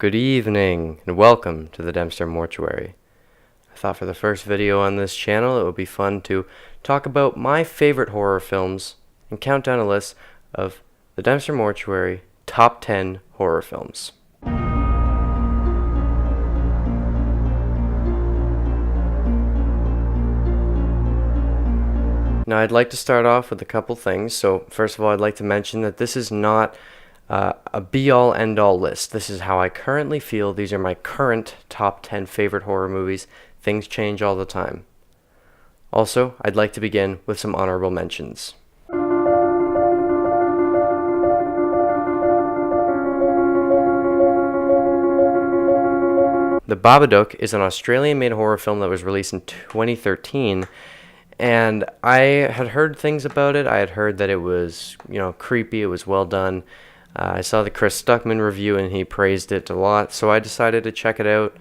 Good evening, and welcome to the Dempster Mortuary. I thought for the first video on this channel it would be fun to talk about my favorite horror films and count down a list of the Dempster Mortuary top 10 horror films. Now I'd like to start off with a couple things. So first of all, I'd like to mention that this is not a be-all end-all list. This is how I currently feel. These are my current top 10 favorite horror movies. Things change all the time. Also, I'd like to begin with some honorable mentions. The Babadook is an Australian-made horror film that was released in 2013. And I had heard things about it. I had heard that it was, creepy. It was well done. I saw the Chris Stuckman review and he praised it a lot. So I decided to check it out.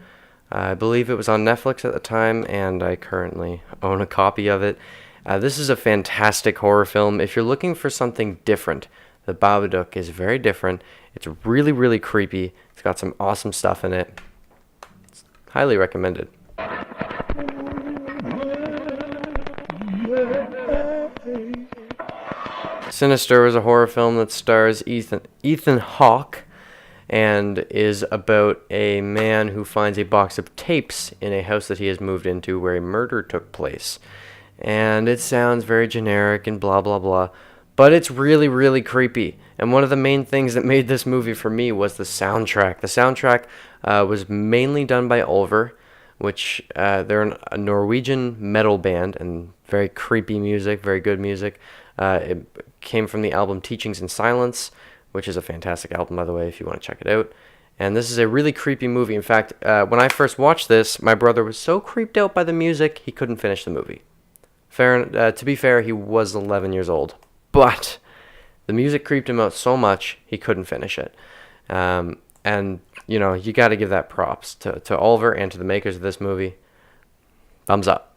I believe it was on Netflix at the time, and I currently own a copy of it. This is a fantastic horror film. If you're looking for something different, The Babadook is very different. It's really, really creepy. It's got some awesome stuff in it. It's highly recommended. Sinister is a horror film that stars Ethan Hawke and is about a man who finds a box of tapes in a house that he has moved into where a murder took place. And it sounds very generic and blah blah blah, but it's really, really creepy. And one of the main things that made this movie for me was the soundtrack. The soundtrack was mainly done by Ulver, which they're a Norwegian metal band, and very creepy music, very good music. It came from the album Teachings in Silence, which is a fantastic album, by the way, if you want to check it out. And this is a really creepy movie. In fact, when I first watched this, my brother was so creeped out by the music, he couldn't finish the movie. To be fair, he was 11 years old. But the music creeped him out so much, he couldn't finish it. And, you got to give that props to Ulver and to the makers of this movie. Thumbs up.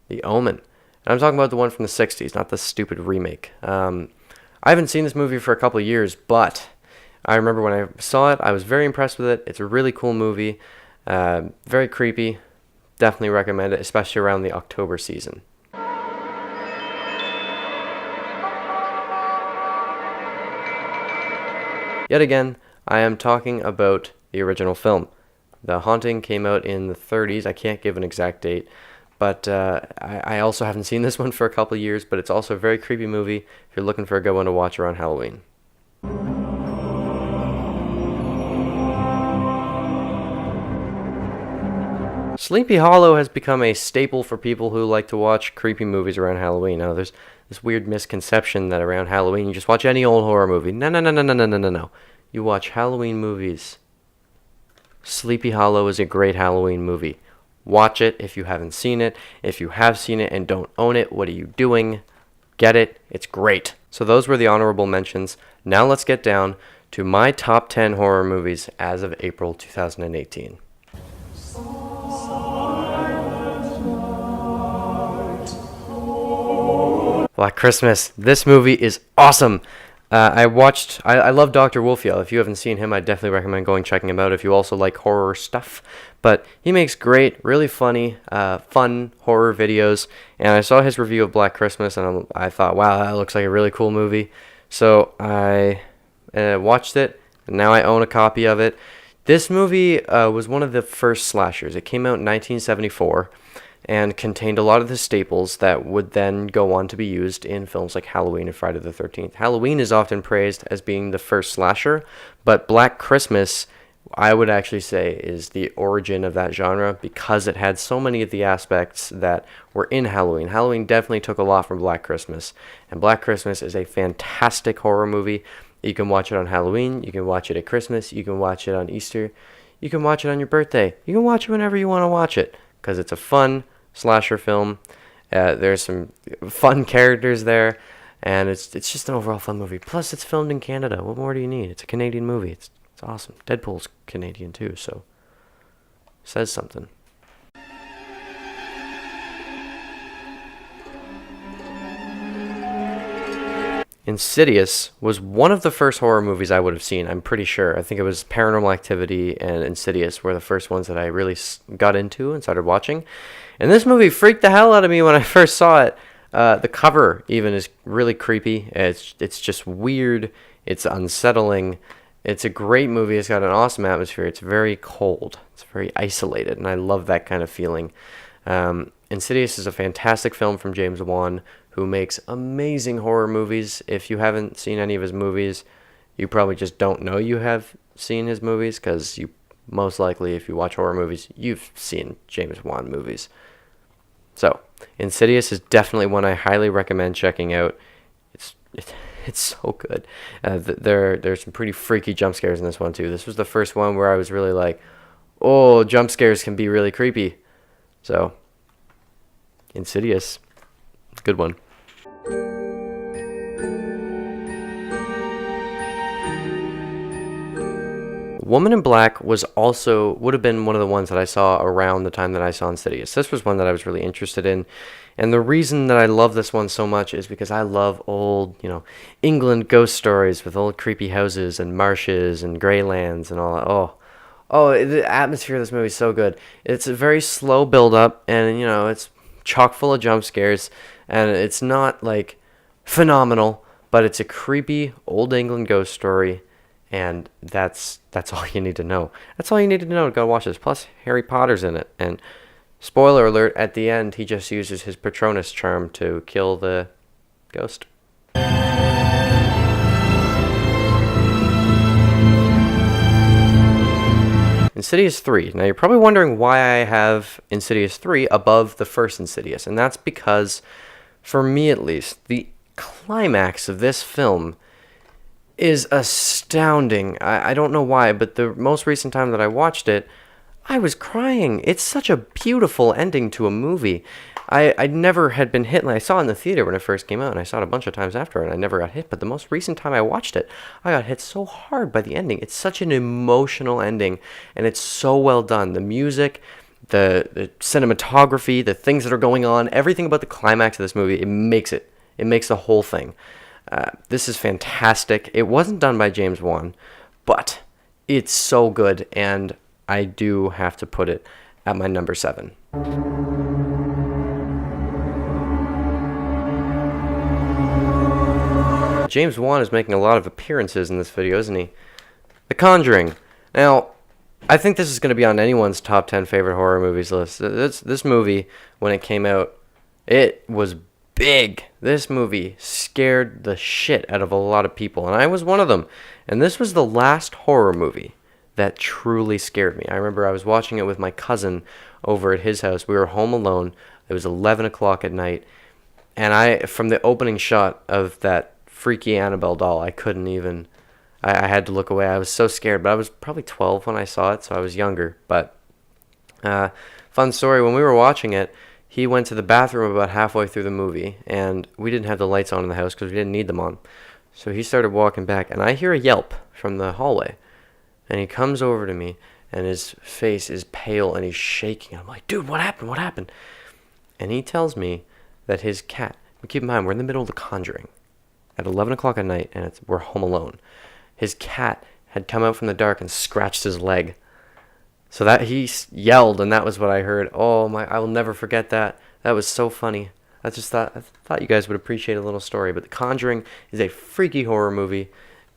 The Omen. And I'm talking about the one from the 60s, not the stupid remake. I haven't seen this movie for a couple of years, but I remember when I saw it, I was very impressed with it. It's a really cool movie, very creepy. Definitely recommend it, especially around the October season. Yet again, I am talking about the original film. The Haunting came out in the 30s. I can't give an exact date. But I also haven't seen this one for a couple of years, but it's also a very creepy movie if you're looking for a good one to watch around Halloween. Sleepy Hollow has become a staple for people who like to watch creepy movies around Halloween. Now, there's this weird misconception that around Halloween you just watch any old horror movie. No. You watch Halloween movies. Sleepy Hollow is a great Halloween movie. Watch it if you haven't seen it. If you have seen it and don't own it, what are you doing? Get it. It's great. So those were the honorable mentions. Now let's get down to my top 10 horror movies as of April 2018. Black Christmas. This movie is awesome. I love Dr. Wolfyell. If you haven't seen him, I definitely recommend checking him out if you also like horror stuff. But he makes great, really funny, fun horror videos. And I saw his review of Black Christmas, and I thought, wow, that looks like a really cool movie. So I watched it, and now I own a copy of it. This movie was one of the first slashers. It came out in 1974. And contained a lot of the staples that would then go on to be used in films like Halloween and Friday the 13th. Halloween is often praised as being the first slasher, but Black Christmas, I would actually say, is the origin of that genre because it had so many of the aspects that were in Halloween. Halloween definitely took a lot from Black Christmas, and Black Christmas is a fantastic horror movie. You can watch it on Halloween, you can watch it at Christmas, you can watch it on Easter, you can watch it on your birthday. You can watch it whenever you want to watch it because it's a fun slasher film. There's some fun characters there, and it's just an overall fun movie. Plus, it's filmed in Canada. What more do you need? It's a Canadian movie. It's awesome. Deadpool's Canadian too, so says something. Insidious was one of the first horror movies I would have seen. I'm pretty sure. I think it was Paranormal Activity and Insidious were the first ones that I really got into and started watching. And this movie freaked the hell out of me when I first saw it. The cover even is really creepy. It's just weird. It's unsettling. It's a great movie. It's got an awesome atmosphere. It's very cold. It's very isolated, and I love that kind of feeling. Insidious is a fantastic film from James Wan, who makes amazing horror movies. If you haven't seen any of his movies, you probably just don't know you have seen his movies, because you most likely, if you watch horror movies, you've seen James Wan movies. So, Insidious is definitely one I highly recommend checking out. It's so good. There's some pretty freaky jump scares in this one too. This was the first one where I was really like, oh, jump scares can be really creepy. So, Insidious, good one. Woman in Black would have been one of the ones that I saw around the time that I saw Insidious. This was one that I was really interested in. And the reason that I love this one so much is because I love old, England ghost stories with old creepy houses and marshes and grey lands and all that. The atmosphere of this movie is so good. It's a very slow build up, and it's chock full of jump scares, and it's not like phenomenal, but it's a creepy old England ghost story. And that's all you need to know. That's all you need to know to go watch this. Plus, Harry Potter's in it. And spoiler alert, at the end, he just uses his Patronus charm to kill the ghost. Insidious 3. Now, you're probably wondering why I have Insidious 3 above the first Insidious. And that's because, for me at least, the climax of this film is astounding. I don't know why, but the most recent time that I watched it, I was crying. It's such a beautiful ending to a movie. I never had been hit, and I saw it in the theater when it first came out, and I saw it a bunch of times after, and I never got hit. But the most recent time I watched it, I got hit so hard by the ending. It's such an emotional ending, and it's so well done. The music, the cinematography, the things that are going on, everything about the climax of this movie, it makes the whole thing. This is fantastic. It wasn't done by James Wan, but it's so good, and I do have to put it at my number 7. James Wan is making a lot of appearances in this video, isn't he? The Conjuring. Now, I think this is going to be on anyone's top 10 favorite horror movies list. This movie, when it came out, it was big. This movie scared the shit out of a lot of people, and I was one of them. And this was the last horror movie that truly scared me. I remember I was watching it with my cousin over at his house. We were home alone. It was 11 o'clock at night, and from the opening shot of that freaky Annabelle doll, I couldn't even. I had to look away. I was so scared, but I was probably 12 when I saw it, so I was younger. But fun story, when we were watching it, he went to the bathroom about halfway through the movie, and we didn't have the lights on in the house because we didn't need them on. So he started walking back, and I hear a yelp from the hallway. And he comes over to me, and his face is pale, and he's shaking. I'm like, dude, what happened? What happened? And he tells me that his cat, keep in mind, we're in the middle of The Conjuring at 11 o'clock at night, and we're home alone. His cat had come out from the dark and scratched his leg. So that he yelled, and that was what I heard. Oh my! I will never forget that. That was so funny. I thought you guys would appreciate a little story. But The Conjuring is a freaky horror movie.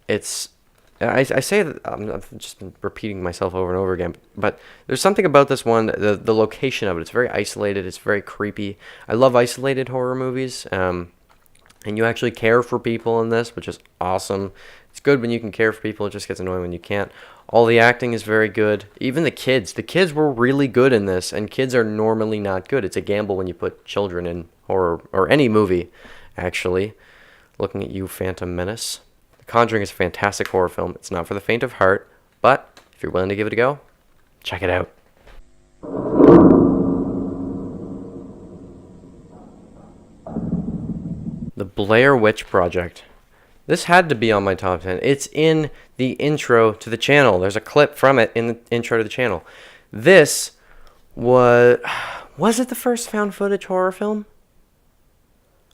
I say that I've just been repeating myself over and over again. But there's something about this one. The location of it. It's very isolated. It's very creepy. I love isolated horror movies. And you actually care for people in this, which is awesome. It's good when you can care for people. It just gets annoying when you can't. All the acting is very good. Even the kids. The kids were really good in this, and kids are normally not good. It's a gamble when you put children in horror, or any movie, actually. Looking at you, Phantom Menace. The Conjuring is a fantastic horror film. It's not for the faint of heart, but if you're willing to give it a go, check it out. The Blair Witch Project. This had to be on my top 10. It's in the intro to the channel. There's a clip from it in the intro to the channel. This was it the first found footage horror film?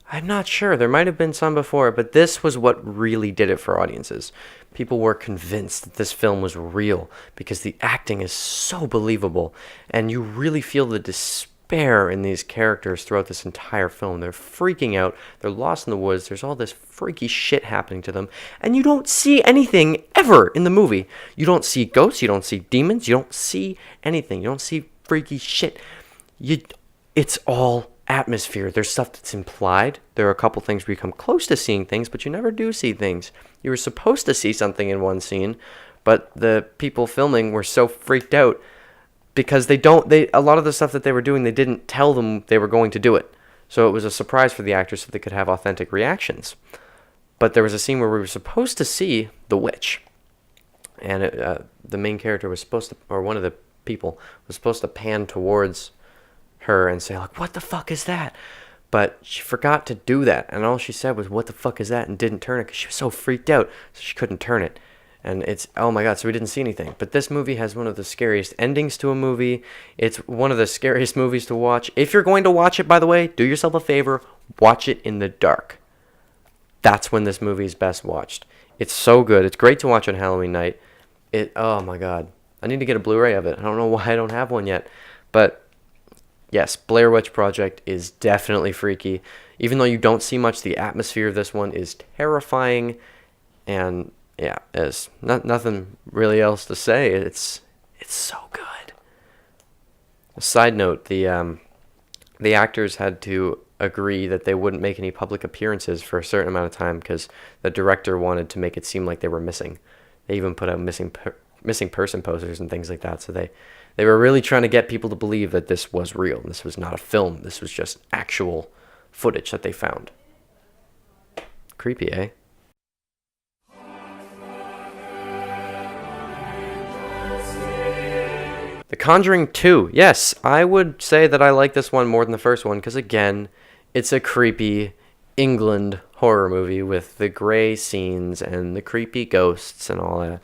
I'm not sure. There might have been some before, but this was what really did it for audiences. People were convinced that this film was real because the acting is so believable, and you really feel the despair in these characters throughout this entire film. They're freaking out, they're lost in the woods, there's all this freaky shit happening to them, and you don't see anything ever in the movie. You don't see ghosts, you don't see demons, you don't see anything, you don't see freaky shit. It's all atmosphere. There's stuff that's implied. There are a couple things where you come close to seeing things, but you never do see things. You were supposed to see something in one scene, but the people filming were so freaked out because a lot of the stuff that they were doing, they didn't tell them they were going to do it. So it was a surprise for the actors so they could have authentic reactions. But there was a scene where we were supposed to see the witch, and the main character was supposed to, or one of the people was supposed to pan towards her and say, like, what the fuck is that? But she forgot to do that, and all she said was, what the fuck is that? And didn't turn it because she was so freaked out, so she couldn't turn it. And it's, oh my god, so we didn't see anything. But this movie has one of the scariest endings to a movie. It's one of the scariest movies to watch. If you're going to watch it, by the way, do yourself a favor, watch it in the dark. That's when this movie is best watched. It's so good. It's great to watch on Halloween night. Oh my god. I need to get a Blu-ray of it. I don't know why I don't have one yet. But yes, Blair Witch Project is definitely freaky. Even though you don't see much, the atmosphere of this one is terrifying. And yeah, there's nothing really else to say. It's so good. A side note, the actors had to agree that they wouldn't make any public appearances for a certain amount of time because the director wanted to make it seem like they were missing. They even put out missing person posters and things like that. So they were really trying to get people to believe that this was real. This was not a film. This was just actual footage that they found. Creepy, eh? The Conjuring 2. Yes, I would say that I like this one more than the first one because, again, it's a creepy England horror movie with the gray scenes and the creepy ghosts and all that.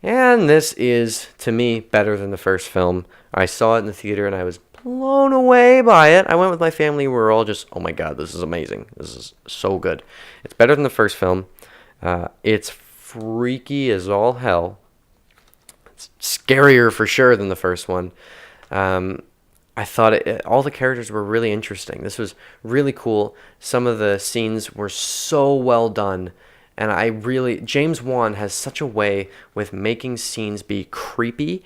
And this is, to me, better than the first film. I saw it in the theater and I was blown away by it. I went with my family. We were all just, oh my god, this is amazing. This is so good. It's better than the first film. It's freaky as all hell. It's scarier for sure than the first one. I thought all the characters were really interesting. This was really cool. Some of the scenes were so well done. And James Wan has such a way with making scenes be creepy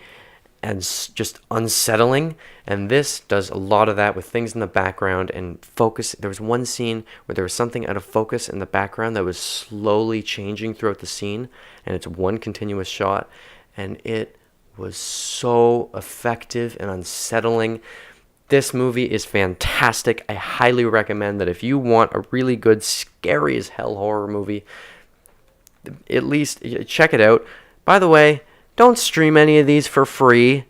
and just unsettling. And this does a lot of that with things in the background and focus. There was one scene where there was something out of focus in the background that was slowly changing throughout the scene. And it's one continuous shot. And it was so effective and unsettling. This movie is fantastic. I highly recommend that if you want a really good, scary as hell horror movie, at least check it out. By the way, don't stream any of these for free.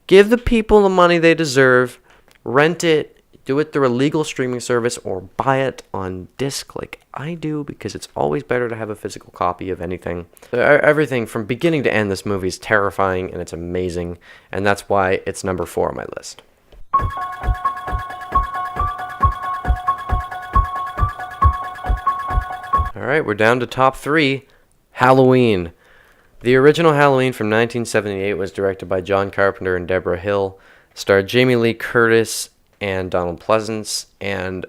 Give the people the money they deserve. Rent it. Do it through a legal streaming service or buy it on disc like I do because it's always better to have a physical copy of anything. Everything from beginning to end, this movie is terrifying and it's amazing. And that's why it's number 4 on my list. Alright, we're down to top 3. Halloween. The original Halloween from 1978 was directed by John Carpenter and Deborah Hill, starred Jamie Lee Curtis and Donald Pleasance, and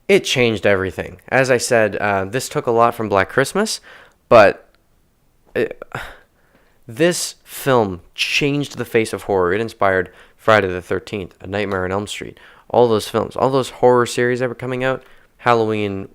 it changed everything. As I said, this took a lot from Black Christmas, but this film changed the face of horror. It inspired Friday the 13th, A Nightmare on Elm Street, all those films, all those horror series that were coming out. Halloween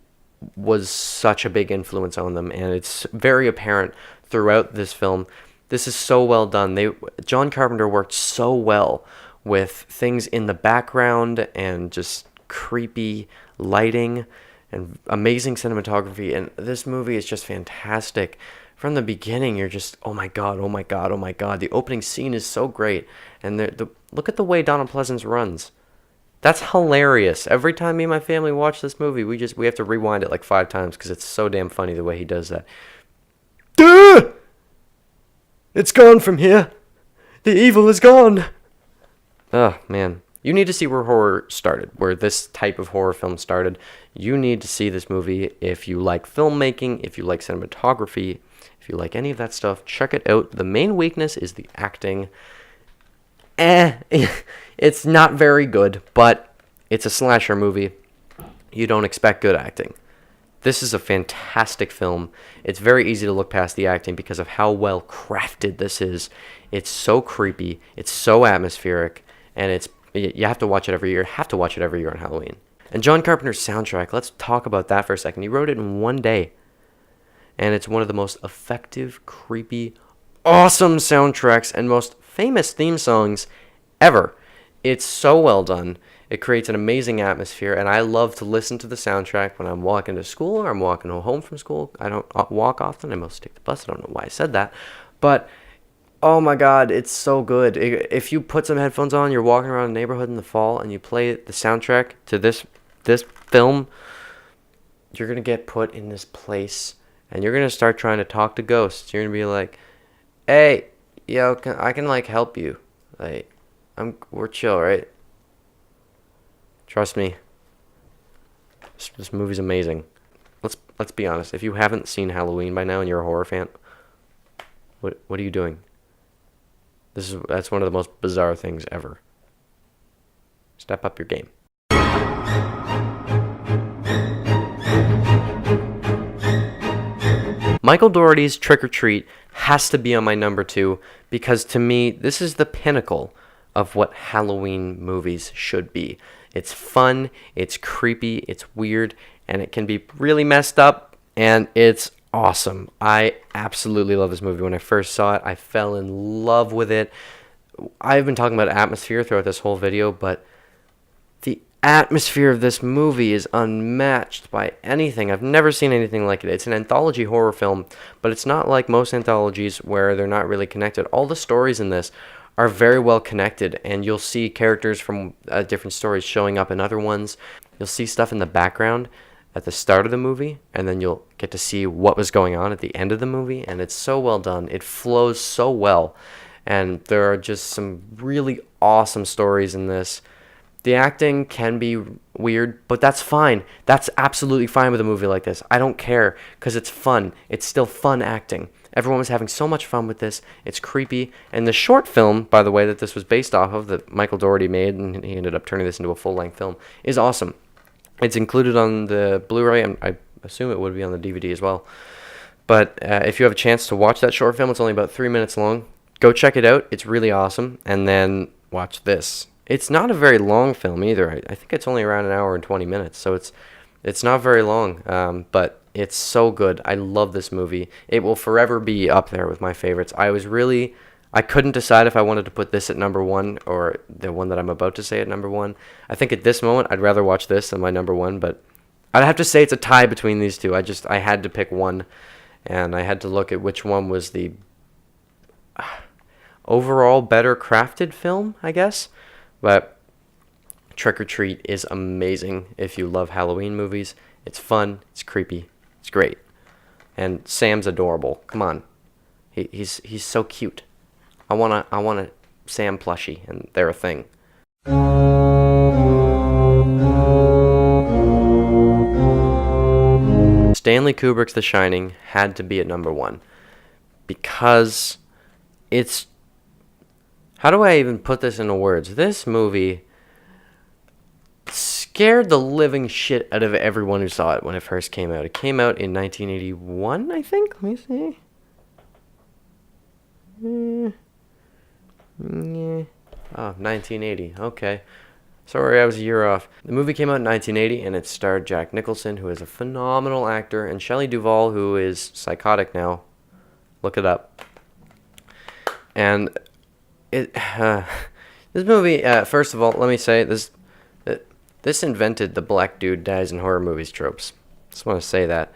was such a big influence on them, and it's very apparent throughout this film. This is so well done. John Carpenter worked so well with things in the background and just creepy lighting and amazing cinematography, and this movie is just fantastic. From the beginning, you're just, oh my god, oh my god, oh my god. The opening scene is so great, and look at the way Donald Pleasance runs. That's hilarious. Every time me and my family watch this movie, we have to rewind it like 5 times because it's so damn funny the way he does that. Duh! It's gone from here. The evil is gone. Oh, man. You need to see where horror started, where this type of horror film started. You need to see this movie if you like filmmaking, if you like cinematography, if you like any of that stuff. Check it out. The main weakness is the acting. It's not very good, but it's a slasher movie. You don't expect good acting. This is a fantastic film. It's very easy to look past the acting because of how well crafted this is. It's so creepy. It's so atmospheric, and you have to watch it every year. Have to watch it every year on Halloween. And John Carpenter's soundtrack. Let's talk about that for a second. He wrote it in one day, and it's one of the most effective, creepy, awesome soundtracks and most famous theme songs ever. It's so well done. It creates an amazing atmosphere, and I love to listen to the soundtrack when I'm walking to school or I'm walking home from school. I don't walk often. I mostly take the bus. I don't know why I said that. But, oh my God, it's so good. If you put some headphones on, you're walking around the neighborhood in the fall, and you play the soundtrack to this film, you're going to get put in this place, and you're going to start trying to talk to ghosts. You're going to be like, hey, yo, I can like help you. Like, we're chill, right? Trust me. This movie's amazing. Let's be honest. If you haven't seen Halloween by now and you're a horror fan, what are you doing? That's one of the most bizarre things ever. Step up your game. Michael Dougherty's Trick or Treat has to be on my number 2 because to me, this is the pinnacle of what Halloween movies should be. It's fun, it's creepy, it's weird, and it can be really messed up, and it's awesome. I absolutely love this movie. When I first saw it, I fell in love with it. I've been talking about atmosphere throughout this whole video, but the atmosphere of this movie is unmatched by anything. I've never seen anything like it. It's an anthology horror film, but it's not like most anthologies where they're not really connected. All the stories in this are very well connected, and you'll see characters from different stories showing up in other ones. You'll see stuff in the background at the start of the movie, and then you'll get to see what was going on at the end of the movie, and it's so well done. It flows so well, and there are just some really awesome stories in this. The acting can be weird, but that's fine. That's absolutely fine with a movie like this. I don't care, because it's fun. It's still fun acting. Everyone was having so much fun with this. It's creepy. And the short film, by the way, that this was based off of, that Michael Dougherty made, and he ended up turning this into a full-length film, is awesome. It's included on the Blu-ray, and I assume it would be on the DVD as well. But if you have a chance to watch that short film, it's only about 3 minutes long. Go check it out. It's really awesome. And then watch this. It's not a very long film either. I think it's only around an hour and 20 minutes, so it's not very long, but it's so good. I love this movie. It will forever be up there with my favorites. I couldn't decide if I wanted to put this at number 1 or the one that I'm about to say at number 1. I think at this moment I'd rather watch this than my number 1, but I'd have to say it's a tie between these two. I had to pick one, and I had to look at which one was the overall better crafted film, I guess. But Trick or Treat is amazing if you love Halloween movies. It's fun, it's creepy, it's great. And Sam's adorable. Come on. He's so cute. I want a Sam plushie, and they're a thing. Stanley Kubrick's The Shining had to be at number 1 because it's... How do I even put this into words? This movie scared the living shit out of everyone who saw it when it first came out. It came out in 1981, I think. Let me see. Oh, 1980. Okay. Sorry, I was a year off. The movie came out in 1980, and it starred Jack Nicholson, who is a phenomenal actor, and Shelley Duvall, who is psychotic now. Look it up. And this movie, first of all, let me say, this invented the black dude dies in horror movies tropes. Just want to say that.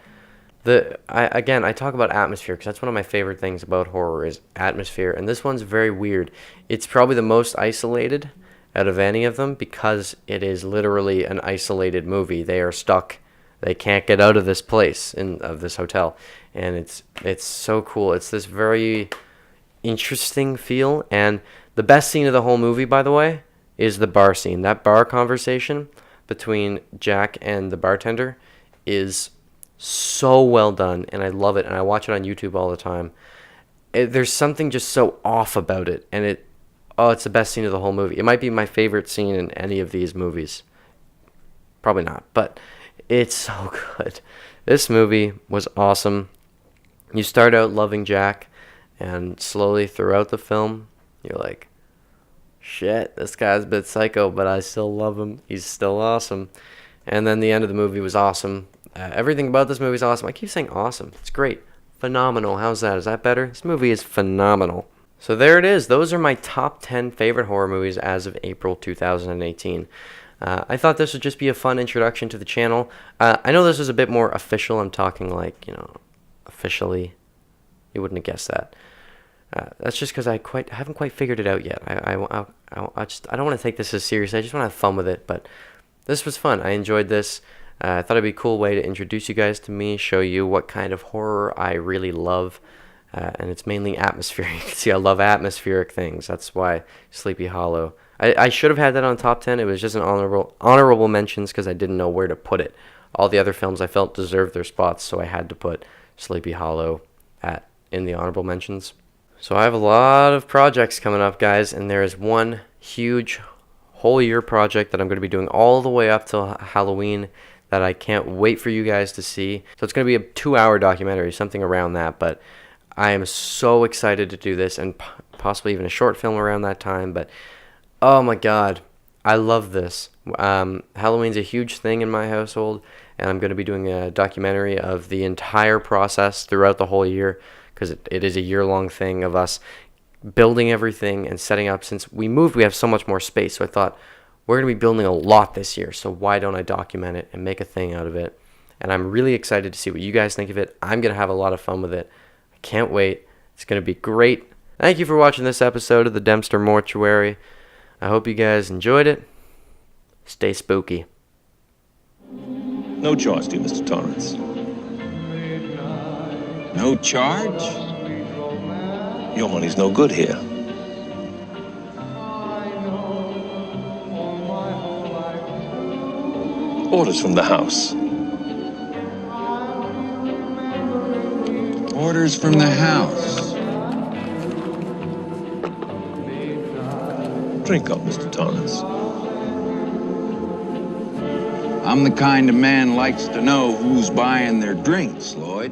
I talk about atmosphere because that's one of my favorite things about horror is atmosphere, and this one's very weird. It's probably the most isolated out of any of them because it is literally an isolated movie. They are stuck. They can't get out of this place, of this hotel, and it's so cool. It's this very interesting feel, and the best scene of the whole movie, by the way, is the bar scene. That bar conversation between Jack and the bartender is so well done, and I love it, and I watch it on YouTube all the time. There's something just so off about it, and it's the best scene of the whole movie. It might be my favorite scene in any of these movies. Probably not, but it's so good. This movie was awesome. You start out loving Jack, and slowly throughout the film, you're like, shit, this guy's a bit psycho, but I still love him. He's still awesome. And then the end of the movie was awesome. Everything about this movie is awesome. I keep saying awesome. It's great. Phenomenal. How's that? Is that better? This movie is phenomenal. So there it is. Those are my top 10 favorite horror movies as of April 2018. I thought this would just be a fun introduction to the channel. I know this is a bit more official. I'm talking like, officially. You wouldn't have guessed that. That's just because I haven't quite figured it out yet. I don't want to take this as serious. I just want to have fun with it. But this was fun. I enjoyed this. I thought it'd be a cool way to introduce you guys to me, show you what kind of horror I really love. And it's mainly atmospheric. You can see I love atmospheric things. That's why Sleepy Hollow. I should have had that on top 10. It was just an honorable mentions because I didn't know where to put it. All the other films I felt deserved their spots, so I had to put Sleepy Hollow in the honorable mentions. So I have a lot of projects coming up, guys, and there is one huge whole year project that I'm going to be doing all the way up till Halloween that I can't wait for you guys to see. So it's going to be a 2-hour documentary, something around that, but I am so excited to do this, and possibly even a short film around that time. But oh my god, I love this. Halloween's a huge thing in my household, and I'm going to be doing a documentary of the entire process throughout the whole year, because it is a year-long thing of us building everything and setting up. Since we moved, we have so much more space, so I thought, we're going to be building a lot this year, so why don't I document it and make a thing out of it? And I'm really excited to see what you guys think of it. I'm going to have a lot of fun with it. I can't wait. It's going to be great. Thank you for watching this episode of the Dempster Mortuary. I hope you guys enjoyed it. Stay spooky. No charge to you, Mr. Torrance. No charge? Your money's no good here. Orders from the house. Orders from the house. Drink up, Mr. Torrance. I'm the kind of man likes to know who's buying their drinks, Lloyd.